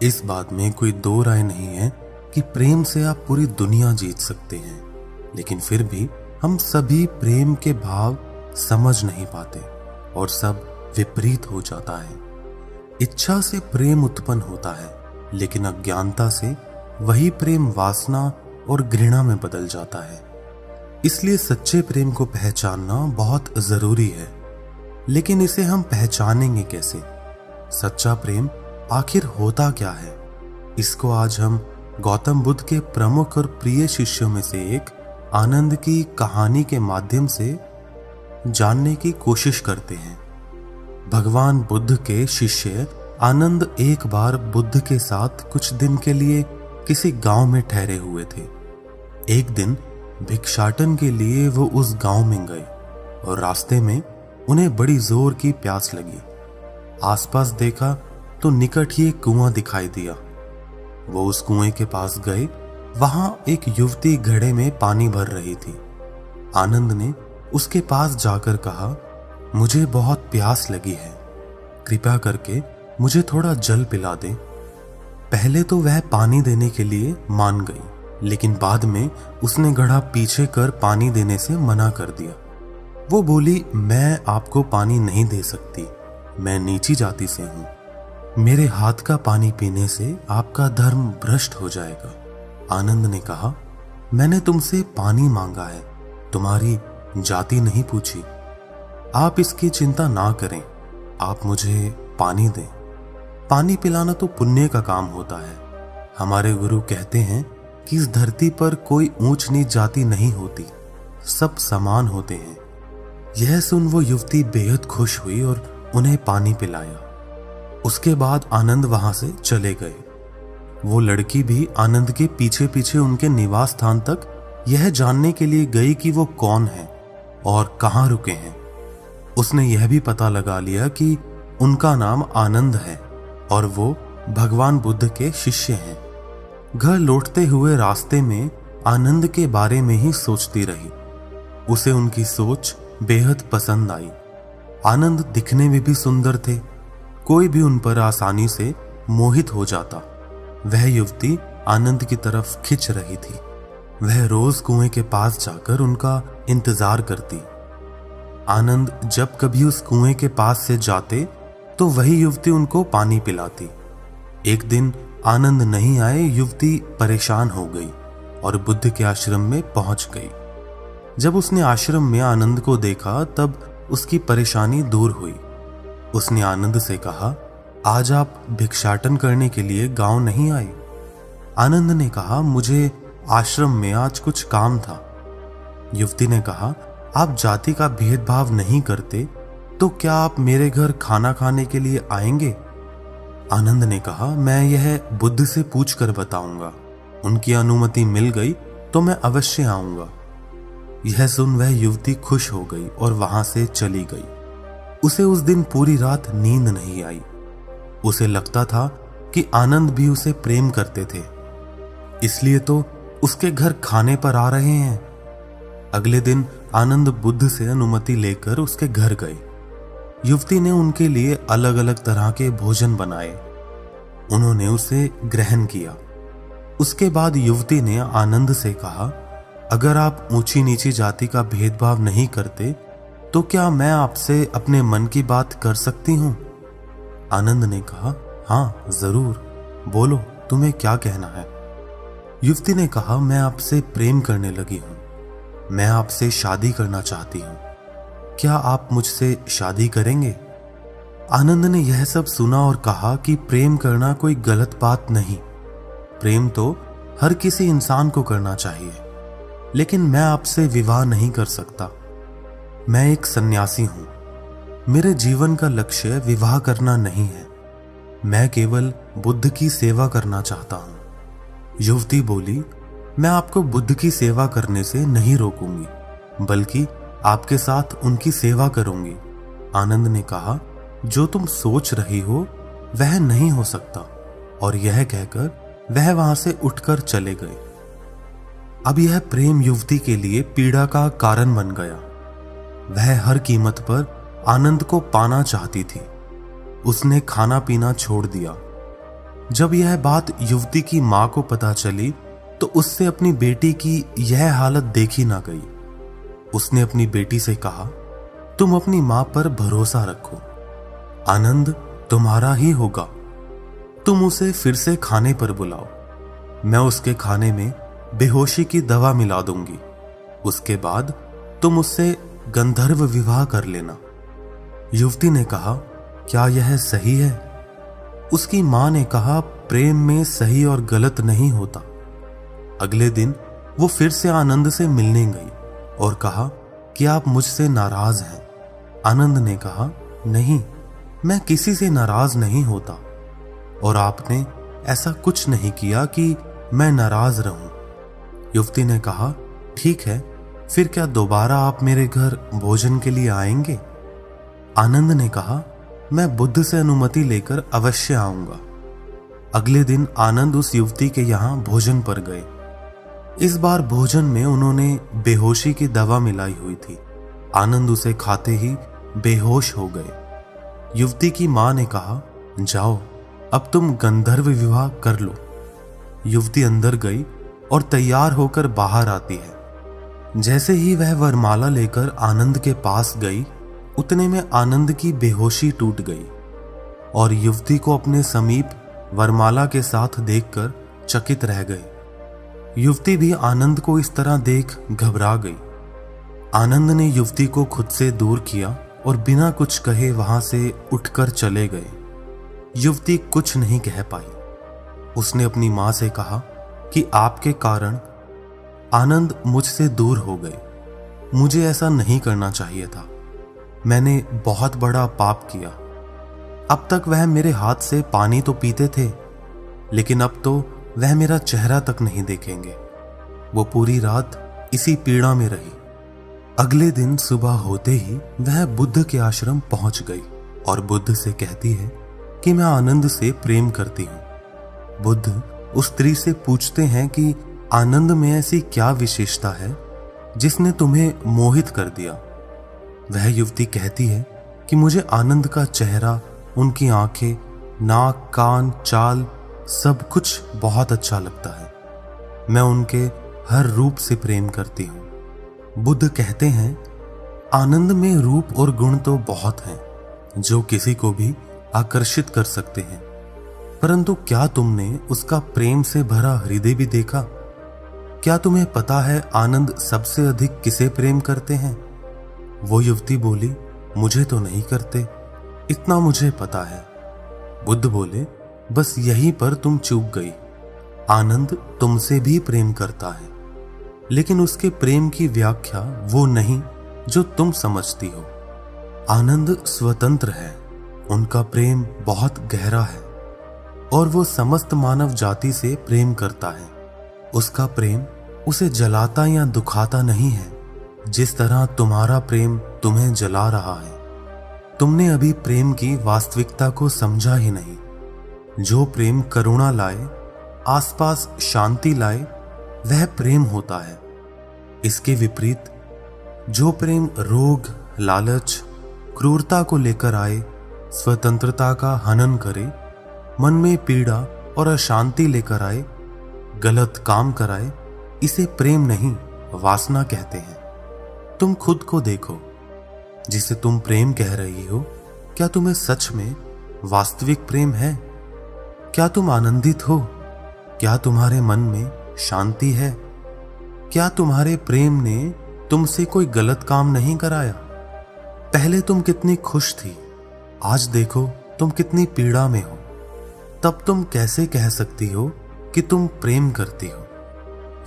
इस बात में कोई दो राय नहीं है कि प्रेम से आप पूरी दुनिया जीत सकते हैं, लेकिन फिर भी हम सभी प्रेम के भाव समझ नहीं पाते और सब विपरीत हो जाता है। इच्छा से प्रेम उत्पन्न होता है, लेकिन अज्ञानता से वही प्रेम वासना और घृणा में बदल जाता है। इसलिए सच्चे प्रेम को पहचानना बहुत जरूरी है, लेकिन इसे हम पहचानेंगे कैसे? सच्चा प्रेम आखिर होता क्या है? इसको आज हम गौतम बुद्ध के प्रमुख और प्रिय शिष्यों में से एक आनंद की कहानी के माध्यम से जानने की कोशिश करते हैं। भगवान बुद्ध के शिष्य आनंद एक बार बुद्ध के साथ कुछ दिन के लिए किसी गांव में ठहरे हुए थे। एक दिन भिक्षाटन के लिए वो उस गांव में गए और रास्ते में उन्हें बड़ी जोर की प्यास लगी। आसपास देखा तो निकट ही एक कुआं दिखाई दिया। वो उस कुएं के पास गए। वहां एक युवती घड़े में पानी भर रही थी। आनंद ने उसके पास जाकर कहा, मुझे बहुत प्यास लगी है, कृपया करके मुझे थोड़ा जल पिला दे। पहले तो वह पानी देने के लिए मान गई, लेकिन बाद में उसने घड़ा पीछे कर पानी देने से मना कर दिया। वो बोली, मैं आपको पानी नहीं दे सकती, मैं नीची जाति से हूं। मेरे हाथ का पानी पीने से आपका धर्म भ्रष्ट हो जाएगा। आनंद ने कहा, मैंने तुमसे पानी मांगा है, तुम्हारी जाति नहीं पूछी। आप इसकी चिंता ना करें, आप मुझे पानी दें। पानी पिलाना तो पुण्य का काम होता है। हमारे गुरु कहते हैं कि इस धरती पर कोई ऊंच नीच जाति नहीं होती, सब समान होते हैं। यह सुन वो युवती बेहद खुश हुई और उन्हें पानी पिलाया। उसके बाद आनंद वहां से चले गए। वो लड़की भी आनंद के पीछे पीछे उनके निवास स्थान तक यह जानने के लिए गई कि वो कौन है और कहाँ रुके हैं। उसने यह भी पता लगा लिया कि उनका नाम आनंद है और वो भगवान बुद्ध के शिष्य हैं। घर लौटते हुए रास्ते में आनंद के बारे में ही सोचती रही। उसे उनकी सोच बेहद पसंद आई। आनंद दिखने में भी सुंदर थे, कोई भी उन पर आसानी से मोहित हो जाता। वह युवती आनंद की तरफ खिंच रही थी। वह रोज कुएं के पास जाकर उनका इंतजार करती। आनंद जब कभी उस कुएं के पास से जाते तो वही युवती उनको पानी पिलाती। एक दिन आनंद नहीं आए, युवती परेशान हो गई और बुद्ध के आश्रम में पहुंच गई। जब उसने आश्रम में आनंद को देखा तब उसकी परेशानी दूर हुई। उसने आनंद से कहा, आज आप भिक्षाटन करने के लिए गांव नहीं आए? आनंद ने कहा, मुझे आश्रम में आज कुछ काम था। युवती ने कहा, आप जाति का भेदभाव नहीं करते तो क्या आप मेरे घर खाना खाने के लिए आएंगे? आनंद ने कहा, मैं यह बुद्ध से पूछकर बताऊंगा, उनकी अनुमति मिल गई तो मैं अवश्य आऊंगा। यह सुन वह युवती खुश हो गई और वहां से चली गई। उसे उस दिन पूरी रात नींद नहीं आई। उसे लगता था कि आनंद भी उसे प्रेम करते थे, इसलिए तो उसके घर खाने पर आ रहे हैं। अगले दिन आनंद बुद्ध से अनुमति लेकर उसके घर गए। युवती ने उनके लिए अलग अलग तरह के भोजन बनाए। उन्होंने उसे ग्रहण किया। उसके बाद युवती ने आनंद से कहा, अगर आप ऊंची नीची जाति का भेदभाव नहीं करते तो क्या मैं आपसे अपने मन की बात कर सकती हूं? आनंद ने कहा, हाँ जरूर, बोलो तुम्हें क्या कहना है? युवती ने कहा, मैं आपसे प्रेम करने लगी हूं, मैं आपसे शादी करना चाहती हूं, क्या आप मुझसे शादी करेंगे? आनंद ने यह सब सुना और कहा कि प्रेम करना कोई गलत बात नहीं, प्रेम तो हर किसी इंसान को करना चाहिए, लेकिन मैं आपसे विवाह नहीं कर सकता। मैं एक सन्यासी हूं, मेरे जीवन का लक्ष्य विवाह करना नहीं है, मैं केवल बुद्ध की सेवा करना चाहता हूं। युवती बोली, मैं आपको बुद्ध की सेवा करने से नहीं रोकूंगी, बल्कि आपके साथ उनकी सेवा करूंगी। आनंद ने कहा, जो तुम सोच रही हो वह नहीं हो सकता, और यह कहकर वह वहां से उठकर चले गए। अब यह प्रेम युवती के लिए पीड़ा का कारण बन गया। वह हर कीमत पर आनंद को पाना चाहती थी। उसने खाना पीना छोड़ दिया। जब यह बात युवती की मां को पता चली तो उससे अपनी बेटी की यह हालत देखी ना गई। उसने अपनी बेटी से कहा, तुम अपनी मां पर भरोसा रखो, आनंद तुम्हारा ही होगा। तुम उसे फिर से खाने पर बुलाओ, मैं उसके खाने में बेहोशी की दवा मिला दूंगी। उसके बाद तुम उससे गंधर्व विवाह कर लेना। युवती ने कहा, क्या यह सही है? उसकी मां ने कहा, प्रेम में सही और गलत नहीं होता। अगले दिन वो फिर से आनंद से मिलने गई और कहा कि आप मुझसे नाराज हैं। आनंद ने कहा, नहीं, मैं किसी से नाराज नहीं होता और आपने ऐसा कुछ नहीं किया कि मैं नाराज रहूं। युवती ने कहा, ठीक है, फिर क्या दोबारा आप मेरे घर भोजन के लिए आएंगे? आनंद ने कहा, मैं बुद्ध से अनुमति लेकर अवश्य आऊंगा। अगले दिन आनंद उस युवती के यहां भोजन पर गए। इस बार भोजन में उन्होंने बेहोशी की दवा मिलाई हुई थी। आनंद उसे खाते ही बेहोश हो गए। युवती की मां ने कहा, जाओ, अब तुम गंधर्व विवाह कर लो। युवती अंदर गई और तैयार होकर बाहर आती है। जैसे ही वह वरमाला लेकर आनंद के पास गई, उतने में आनंद की बेहोशी टूट गई और युवती को अपने समीप वरमाला के साथ देखकर चकित रह गए। युवती भी आनंद को इस तरह देख घबरा गई। आनंद ने युवती को खुद से दूर किया और बिना कुछ कहे वहां से उठकर चले गए। युवती कुछ नहीं कह पाई। उसने अपनी मां से कहा कि आपके कारण आनंद मुझसे दूर हो गए। मुझे ऐसा नहीं करना चाहिए था। मैंने बहुत बड़ा पाप किया। अब तक वह मेरे हाथ से पानी तो पीते थे, लेकिन अब तो वह मेरा चेहरा तक नहीं देखेंगे। वो पूरी रात इसी पीड़ा में रही। अगले दिन सुबह होते ही वह बुद्ध के आश्रम पहुंच गई और बुद्ध से कहती है कि मैं आनंद से प्रेम करती हूं। बुद्ध उस स्त्री से पूछते हैं कि आनंद में ऐसी क्या विशेषता है जिसने तुम्हें मोहित कर दिया। वह युवती कहती है कि मुझे आनंद का चेहरा, उनकी आंखें, नाक, कान, चाल, सब कुछ बहुत अच्छा लगता है। मैं उनके हर रूप से प्रेम करती हूं। बुद्ध कहते हैं, आनंद में रूप और गुण तो बहुत हैं जो किसी को भी आकर्षित कर सकते हैं, परंतु क्या तुमने उसका प्रेम से भरा हृदय भी देखा? क्या तुम्हें पता है आनंद सबसे अधिक किसे प्रेम करते हैं? वो युवती बोली, मुझे तो नहीं करते, इतना मुझे पता है। बुद्ध बोले, बस यहीं पर तुम चूक गई। आनंद तुमसे भी प्रेम करता है, लेकिन उसके प्रेम की व्याख्या वो नहीं जो तुम समझती हो। आनंद स्वतंत्र है, उनका प्रेम बहुत गहरा है और वो समस्त मानव जाति से प्रेम करता है। उसका प्रेम उसे जलाता या दुखाता नहीं है, जिस तरह तुम्हारा प्रेम तुम्हें जला रहा है। तुमने अभी प्रेम की वास्तविकता को समझा ही नहीं। जो प्रेम करुणा लाए, आसपास शांति लाए, वह प्रेम होता है। इसके विपरीत जो प्रेम रोग, लालच, क्रूरता को लेकर आए, स्वतंत्रता का हनन करे, मन में पीड़ा और अशांति लेकर आए, गलत काम कराए, इसे प्रेम नहीं, वासना कहते हैं। तुम खुद को देखो। जिसे तुम प्रेम कह रही हो, क्या तुम्हें सच में वास्तविक प्रेम है? क्या तुम आनंदित हो? क्या तुम्हारे मन में शांति है? क्या तुम्हारे प्रेम ने तुमसे कोई गलत काम नहीं कराया? पहले तुम कितनी खुश थी, आज देखो तुम कितनी पीड़ा में हो। तब तुम कैसे कह सकती हो कि तुम प्रेम करती हो?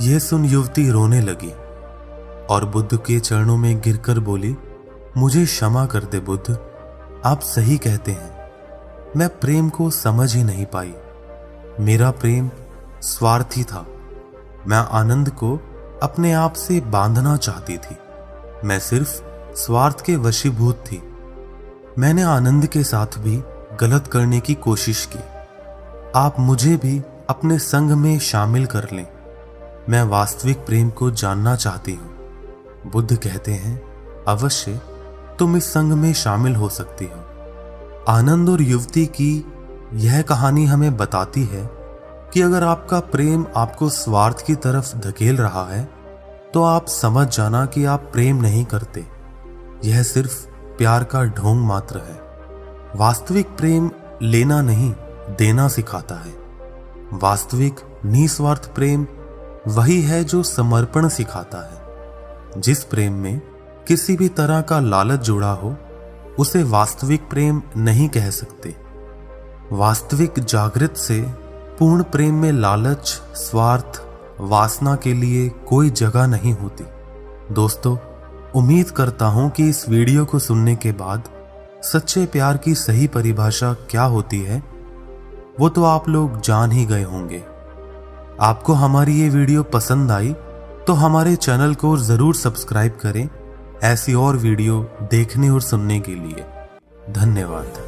यह सुन युवती रोने लगी और बुद्ध के चरणों में गिरकर बोली, मुझे क्षमा कर दे बुद्ध, आप सही कहते हैं, मैं प्रेम को समझ ही नहीं पाई। मेरा प्रेम स्वार्थी था। मैं आनंद को अपने आप से बांधना चाहती थी। मैं सिर्फ स्वार्थ के वशीभूत थी। मैंने आनंद के साथ भी गलत करने की कोशिश की। आप मुझे भी अपने संग में शामिल कर लें। मैं वास्तविक प्रेम को जानना चाहती हूँ। बुद्ध कहते हैं, अवश्य तुम इस संग में शामिल हो सकती हो। आनंद और युवती की यह कहानी हमें बताती है कि अगर आपका प्रेम आपको स्वार्थ की तरफ धकेल रहा है तो आप समझ जाना कि आप प्रेम नहीं करते, यह सिर्फ प्यार का ढोंग मात्र है। वास्तविक प्रेम लेना नहीं देना सिखाता है। वास्तविक निस्वार्थ प्रेम वही है जो समर्पण सिखाता है। जिस प्रेम में किसी भी तरह का लालच जुड़ा हो उसे वास्तविक प्रेम नहीं कह सकते। वास्तविक जागृत से पूर्ण प्रेम में लालच, स्वार्थ, वासना के लिए कोई जगह नहीं होती। दोस्तों, उम्मीद करता हूं कि इस वीडियो को सुनने के बाद सच्चे प्यार की सही परिभाषा क्या होती है वो तो आप लोग जान ही गए होंगे। आपको हमारी ये वीडियो पसंद आई तो हमारे चैनल को जरूर सब्सक्राइब करें ऐसी और वीडियो देखने और सुनने के लिए। धन्यवाद।